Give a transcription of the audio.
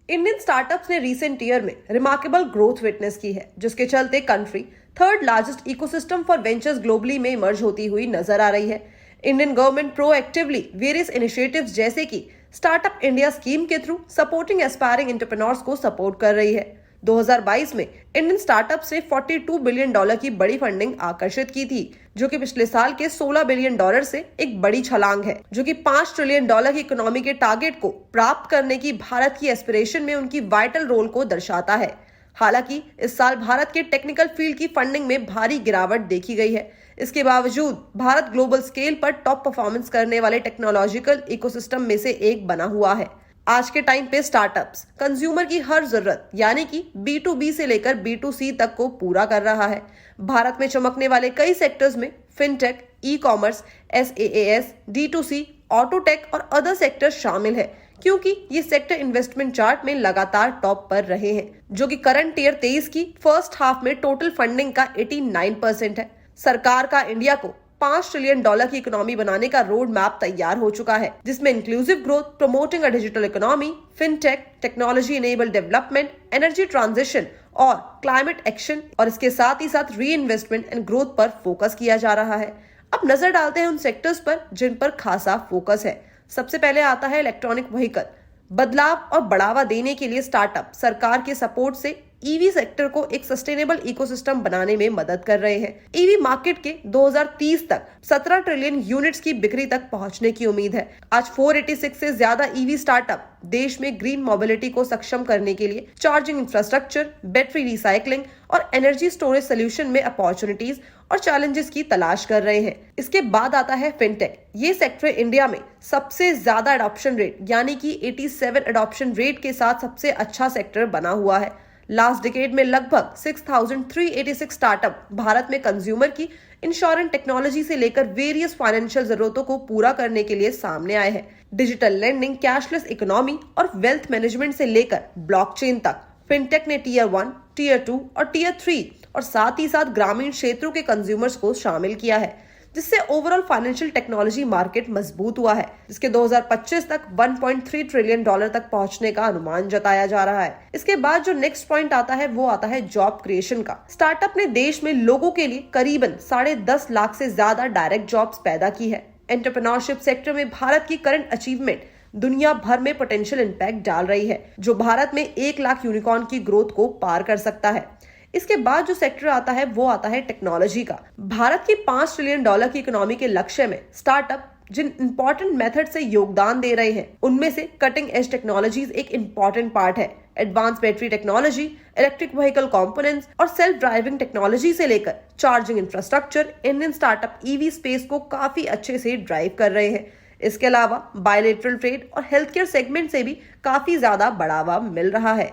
Indian startups ने recent year में remarkable growth witness की है, जिसके चलते country third largest ecosystem for ventures globally में इमर्ज होती हुई नजर आ रही है। Indian government proactively various initiatives जैसे कि स्टार्टअप इंडिया स्कीम के थ्रू सपोर्टिंग एस्पायरिंग एंटरप्रेन्योर्स को सपोर्ट कर रही है। 2022 में इंडियन स्टार्टअप्स ने $42 बिलियन की बड़ी फंडिंग आकर्षित की थी, जो कि पिछले साल के $16 बिलियन से एक बड़ी छलांग है, जो कि $5 ट्रिलियन की इकोनॉमी के टारगेट को प्राप्त करने की भारत की एस्पिरेशन में उनकी वाइटल रोल को दर्शाता है। हालांकि इस साल भारत के टेक्निकल फील्ड की फंडिंग में भारी गिरावट देखी गई है। इसके बावजूद भारत ग्लोबल स्केल पर टॉप परफॉर्मेंस करने वाले टेक्नोलॉजिकल इकोसिस्टम में से एक बना हुआ है। आज के टाइम पे स्टार्टअप्स कंज्यूमर की हर जरूरत यानी कि B2B से लेकर B2C तक को पूरा कर रहा है। भारत में चमकने वाले कई सेक्टर्स में fintech, e commerce, SaaS, D2C, Autotech और अदर सेक्टर शामिल है, क्योंकि ये सेक्टर इन्वेस्टमेंट चार्ट में लगातार टॉप पर रहे हैं, जो कि करंट ईयर 23 की फर्स्ट हाफ में टोटल फंडिंग का 89% है। सरकार का इंडिया को $5 ट्रिलियन की इकोनॉमी बनाने का रोड मैप तैयार हो चुका है, जिसमें inclusive growth, promoting a digital economy, fintech, technology enabled development, energy transition और क्लाइमेट एक्शन और इसके साथ ही साथ री इन्वेस्टमेंट एंड ग्रोथ पर फोकस किया जा रहा है। अब नजर डालते हैं उन सेक्टर्स पर जिन पर खासा फोकस है। सबसे पहले आता है इलेक्ट्रॉनिक व्हीकल। बदलाव और बढ़ावा देने के लिए स्टार्टअप सरकार के सपोर्ट से ईवी सेक्टर को एक सस्टेनेबल इकोसिस्टम बनाने में मदद कर रहे हैं। ईवी मार्केट के 2030 तक 17 ट्रिलियन यूनिट्स की बिक्री तक पहुंचने की उम्मीद है। आज 486 से ज्यादा ईवी स्टार्टअप देश में ग्रीन मोबिलिटी को सक्षम करने के लिए चार्जिंग इंफ्रास्ट्रक्चर, बैटरी रिसाइकलिंग और एनर्जी स्टोरेज सोल्यूशन में अपॉर्चुनिटीज और चैलेंजेस की तलाश कर रहे हैं। इसके बाद आता है फिनटेक। ये सेक्टर इंडिया में सबसे ज्यादा अडॉप्शन रेट यानी कि 87 अडॉप्शन रेट के साथ सबसे अच्छा सेक्टर बना हुआ है। लास्ट डिकेड में लगभग 6,386 स्टार्टअप भारत में कंज्यूमर की इंश्योरेंस टेक्नोलॉजी से लेकर वेरियस फाइनेंशियल जरूरतों को पूरा करने के लिए सामने आए हैं। डिजिटल लेंडिंग, कैशलेस इकोनॉमी और वेल्थ मैनेजमेंट से लेकर ब्लॉकचेन तक फिनटेक ने टियर 1, टियर 2 और टियर 3 और साथ ही साथ ग्रामीण क्षेत्रों के कंज्यूमर्स को शामिल किया है, जिससे ओवरऑल फाइनेंशियल टेक्नोलॉजी मार्केट मजबूत हुआ है, जिसके 2025 तक $1.3 ट्रिलियन तक पहुंचने का अनुमान जताया जा रहा है। इसके बाद जो नेक्स्ट पॉइंट आता है वो आता है जॉब क्रिएशन का। स्टार्टअप ने देश में लोगों के लिए करीबन 10.5 लाख से ज्यादा डायरेक्ट जॉब्स पैदा की है। एंटरप्रेन्योरशिप सेक्टर में भारत की करंट अचीवमेंट दुनिया भर में पोटेंशियल इंपैक्ट डाल रही है, जो भारत में 1 लाख यूनिकॉर्न की ग्रोथ को पार कर सकता है। इसके बाद जो सेक्टर आता है वो आता है टेक्नोलॉजी का। भारत की $5 ट्रिलियन की इकोनॉमी के लक्ष्य में स्टार्टअप जिन इंपॉर्टेंट मेथड से योगदान दे रहे हैं, उनमें से कटिंग एज टेक्नोलॉजीज एक इंपॉर्टेंट पार्ट है। Advance battery technology, electric vehicle components और सेल्फ ड्राइविंग टेक्नोलॉजी से लेकर charging infrastructure Indian startup EV space को काफी अच्छे से ड्राइव कर रहे हैं। इसके अलावा बायलैटरल ट्रेड और हेल्थ केयर सेगमेंट से भी काफी ज्यादा बढ़ावा मिल रहा है।